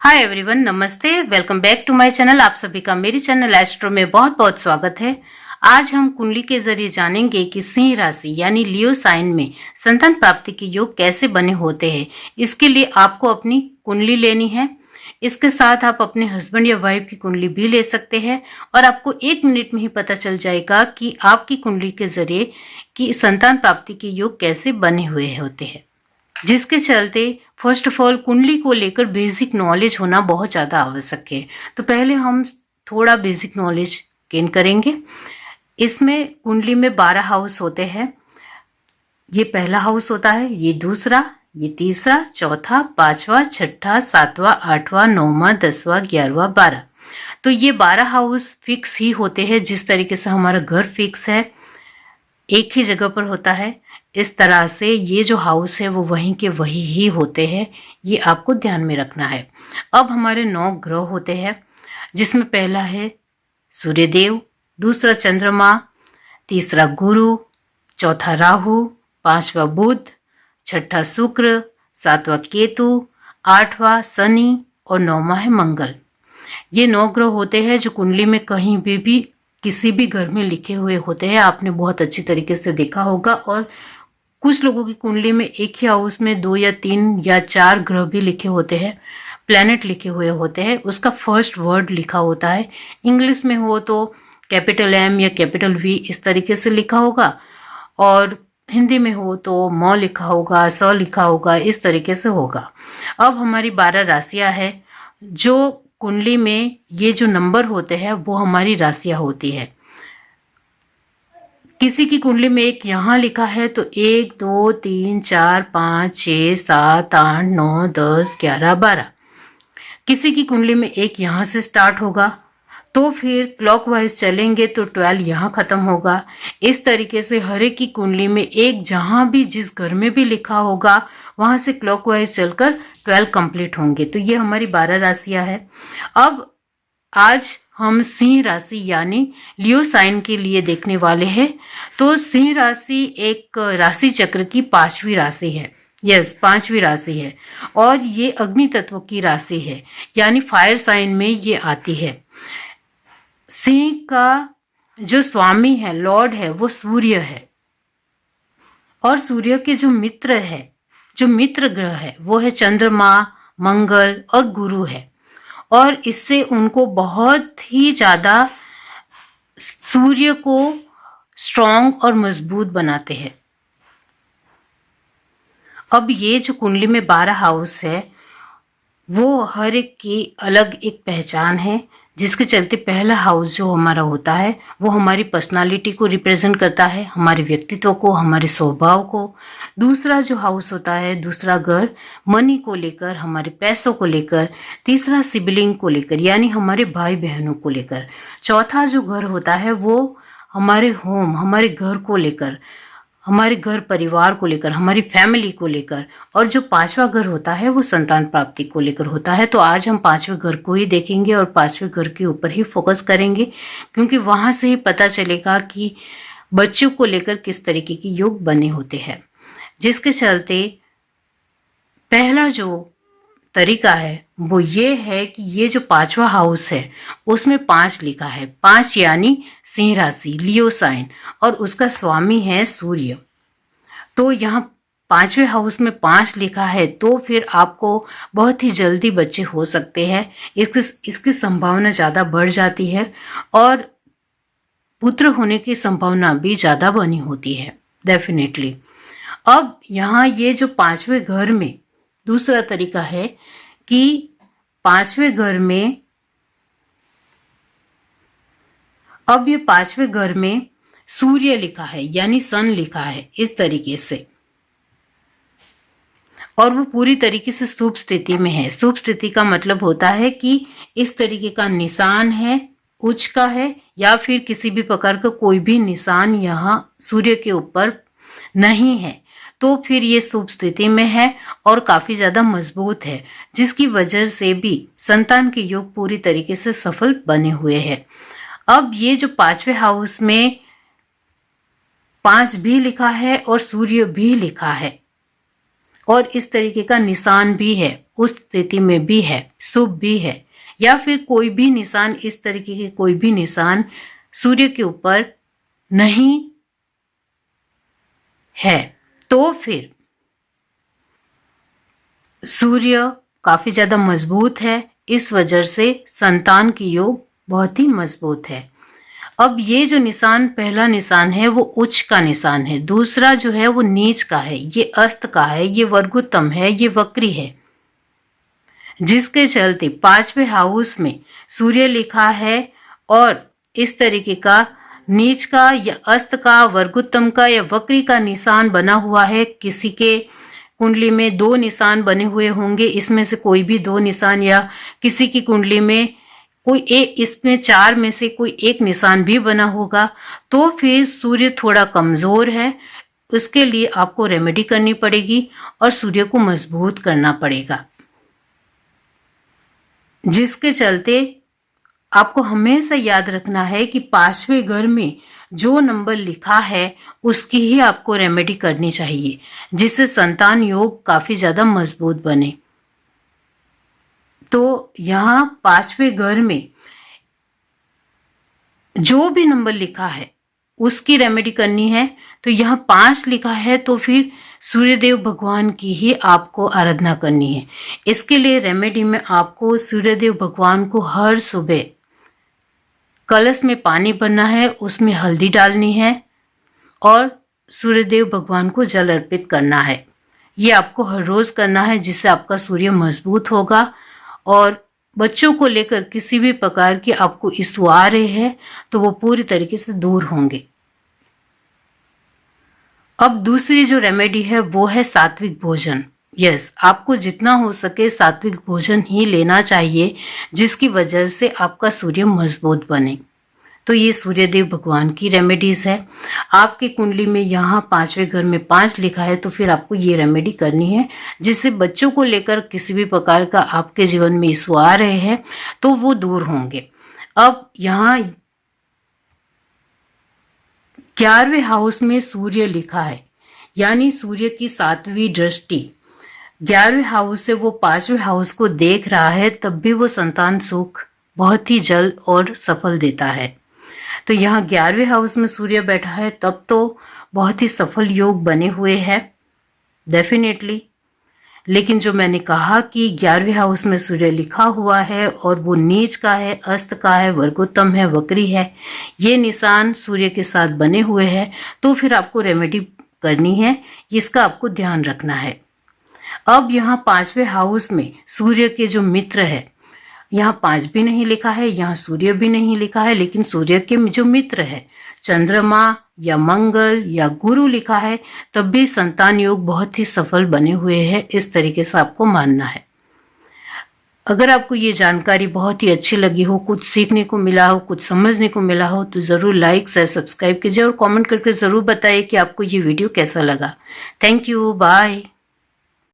हाय everyone, नमस्ते। Welcome back to my channel. आप सभी का मेरी चैनल एस्ट्रो में बहुत बहुत स्वागत है। आज हम कुंडली के जरिए जानेंगे कि सिंह राशि यानी लियो साइन में संतान प्राप्ति के योग कैसे बने होते हैं। इसके लिए आपको अपनी कुंडली लेनी है। इसके साथ आप अपने हस्बैंड या वाइफ की कुंडली भी ले सकते हैं और आपको 1 मिनट में ही पता चल जाएगा कि आपकी कुंडली के जरिए कि संतान प्राप्ति के योग कैसे बने हुए होते हैं। जिसके चलते फर्स्ट ऑफ ऑल कुंडली को लेकर बेसिक नॉलेज होना बहुत ज़्यादा आवश्यक है। तो पहले हम थोड़ा बेसिक नॉलेज गेन करेंगे। इसमें कुंडली में 12 हाउस होते हैं। ये पहला हाउस होता है, ये दूसरा, ये तीसरा, चौथा, पांचवा, छठा, सातवां, आठवां, नौवां, 10वां, 11वां, 12। तो ये 12 हाउस फिक्स ही होते हैं। जिस तरीके से हमारा घर फिक्स है, एक ही जगह पर होता है, इस तरह से ये जो हाउस है वो वहीं के वही ही होते हैं। ये आपको ध्यान में रखना है। अब हमारे 9 ग्रह होते हैं, जिसमें पहला है सूर्यदेव, दूसरा चंद्रमा, तीसरा गुरु, चौथा राहु, पांचवा बुध, छठा शुक्र, सातवां केतु, आठवां शनि और 9वां है मंगल। ये 9 ग्रह होते हैं जो कुंडली में कहीं भी किसी भी घर में लिखे हुए होते हैं। आपने बहुत अच्छी तरीके से देखा होगा। और कुछ लोगों की कुंडली में एक ही हाउस में 2 या 3 या 4 ग्रह भी लिखे होते हैं, प्लैनेट लिखे हुए होते हैं। उसका फर्स्ट वर्ड लिखा होता है। इंग्लिश में हो तो कैपिटल M या कैपिटल V इस तरीके से लिखा होगा, और हिंदी में हो तो म लिखा होगा, स लिखा होगा, इस तरीके से होगा। अब हमारी 12 राशियां हैं। जो कुंडली में ये जो नंबर होते हैं वो हमारी राशियां होती है। किसी की कुंडली में एक यहाँ लिखा है तो 1 2 3 4 5 6 7 8 9 10 11 12। किसी की कुंडली में एक यहाँ से स्टार्ट होगा, तो फिर क्लॉकवाइज चलेंगे तो 12 यहाँ खत्म होगा। इस तरीके से हर एक की कुंडली में एक जहाँ भी जिस घर में भी लिखा होगा वहां से क्लॉकवाइज चलकर 12 कंप्लीट होंगे। तो ये हमारी 12 राशियां हैं। अब आज हम सिंह राशि यानी लियो साइन के लिए देखने वाले हैं। तो सिंह राशि एक राशि चक्र की 5वीं राशि है। यस, 5वीं राशि है और ये अग्नि तत्व की राशि है, यानी फायर साइन में ये आती है। सिंह का जो स्वामी है, लॉर्ड है, वो सूर्य है। और सूर्य के जो मित्र है, जो मित्र ग्रह है, वो है चंद्रमा, मंगल और गुरु है। और इससे उनको बहुत ही ज्यादा सूर्य को स्ट्रॉन्ग और मजबूत बनाते हैं। अब ये जो कुंडली में 12 हाउस है वो हर एक की अलग एक पहचान है, जिसके चलते पहला हाउस जो हमारा होता है वो हमारी पर्सनालिटी को रिप्रेजेंट करता है, हमारे व्यक्तित्व को, हमारे स्वभाव को। दूसरा जो हाउस होता है, दूसरा घर मनी को लेकर, हमारे पैसों को लेकर। तीसरा सिबलिंग को लेकर, यानी हमारे भाई बहनों को लेकर। चौथा जो घर होता है वो हमारे होम, हमारे घर को लेकर, हमारे घर परिवार को लेकर, हमारी फैमिली को लेकर। और जो 5वां घर होता है वो संतान प्राप्ति को लेकर होता है। तो आज हम 5वें घर को ही देखेंगे और 5वें घर के ऊपर ही फोकस करेंगे, क्योंकि वहां से ही पता चलेगा कि बच्चों को लेकर किस तरीके के योग बने होते हैं। जिसके चलते पहला जो तरीका है वो ये है कि ये जो 5वां हाउस है उसमें 5 लिखा है। 5 यानी सिंह राशि, लियो साइन, और उसका स्वामी है सूर्य। तो यहाँ 5वें हाउस में 5 लिखा है तो फिर आपको बहुत ही जल्दी बच्चे हो सकते हैं। इसकी संभावना ज़्यादा बढ़ जाती है और पुत्र होने की संभावना भी ज़्यादा बनी होती है डेफिनेटली। अब यहाँ ये जो 5वें घर में दूसरा तरीका है कि 5वें घर में, अब ये 5वें घर में सूर्य लिखा है यानी सन लिखा है इस तरीके से, और वो पूरी तरीके से शुभ स्थिति में है। शुभ स्थिति का मतलब होता है कि इस तरीके का निशान है, उच्च का है, या फिर किसी भी प्रकार का कोई भी निशान यहाँ सूर्य के ऊपर नहीं है, तो फिर ये शुभ स्थिति में है और काफी ज्यादा मजबूत है, जिसकी वजह से भी संतान के योग पूरी तरीके से सफल बने हुए हैं। अब ये जो 5वें हाउस में 5 भी लिखा है और सूर्य भी लिखा है, और इस तरीके का निशान भी है, उस स्थिति में भी है, शुभ भी है, या फिर कोई भी निशान, इस तरीके के कोई भी निशान सूर्य के ऊपर नहीं है, तो फिर सूर्य काफी ज्यादा मजबूत है। इस वजह से संतान की योग बहुत ही मजबूत है। अब ये जो निशान, पहला निशान है वो उच्च का निशान है, दूसरा जो है वो नीच का है, ये अस्त का है, ये वर्गोत्तम है, ये वक्री है, जिसके चलते 5वें हाउस में सूर्य लिखा है और इस तरीके का नीच का या अस्त का, वर्गोत्तम का या वक्री का निशान बना हुआ है। किसी के कुंडली में 2 निशान बने हुए होंगे, इसमें से कोई भी 2 निशान, या किसी की कुंडली में कोई एक, इसमें 4 में से कोई एक निशान भी बना होगा, तो फिर सूर्य थोड़ा कमजोर है। उसके लिए आपको रेमेडी करनी पड़ेगी और सूर्य को मजबूत करना पड़ेगा, जिसके चलते आपको हमेशा याद रखना है कि 5वें घर में जो नंबर लिखा है उसकी ही आपको रेमेडी करनी चाहिए, जिससे संतान योग काफी ज्यादा मजबूत बने। तो यहाँ 5वें घर में जो भी नंबर लिखा है उसकी रेमेडी करनी है। तो यहाँ 5 लिखा है तो फिर सूर्यदेव भगवान की ही आपको आराधना करनी है। इसके लिए रेमेडी में आपको सूर्यदेव भगवान को हर सुबह कलश में पानी भरना है, उसमें हल्दी डालनी है और सूर्यदेव भगवान को जल अर्पित करना है। ये आपको हर रोज करना है, जिससे आपका सूर्य मजबूत होगा। और बच्चों को लेकर किसी भी प्रकार की आपको इश्यू आ रहे हैं तो वो पूरी तरीके से दूर होंगे। अब दूसरी जो रेमेडी है वो है सात्विक भोजन। यस, आपको जितना हो सके सात्विक भोजन ही लेना चाहिए, जिसकी वजह से आपका सूर्य मजबूत बने। तो ये सूर्यदेव भगवान की रेमेडीज है। आपकी कुंडली में यहाँ 5वें घर में 5 लिखा है तो फिर आपको ये रेमेडी करनी है, जिससे बच्चों को लेकर किसी भी प्रकार का आपके जीवन में इश्यू आ रहे हैं तो वो दूर होंगे। अब यहाँ 11वें हाउस में सूर्य लिखा है, यानी सूर्य की 7वीं दृष्टि 11वें हाउस से वो 5वें हाउस को देख रहा है, तब भी वो संतान सुख बहुत ही जल्द और सफल देता है। तो यहाँ 11वें हाउस में सूर्य बैठा है, तब तो बहुत ही सफल योग बने हुए हैं डेफिनेटली। लेकिन जो मैंने कहा कि 11वें हाउस में सूर्य लिखा हुआ है और वो नीच का है, अस्त का है, वर्गोत्तम है, वक्री है, ये निशान सूर्य के साथ बने हुए हैं, तो फिर आपको रेमेडी करनी है, इसका आपको ध्यान रखना है। अब यहाँ 5वें हाउस में सूर्य के जो मित्र है, यहाँ 5 भी नहीं लिखा है, यहाँ सूर्य भी नहीं लिखा है, लेकिन सूर्य के जो मित्र है चंद्रमा या मंगल या गुरु लिखा है, तब भी संतान योग बहुत ही सफल बने हुए हैं। इस तरीके से आपको मानना है। अगर आपको ये जानकारी बहुत ही अच्छी लगी हो, कुछ सीखने को मिला हो, कुछ समझने को मिला हो, तो ज़रूर लाइक शेयर सब्सक्राइब कीजिए और कमेंट करके ज़रूर बताइए कि आपको ये वीडियो कैसा लगा। Thank you, bye.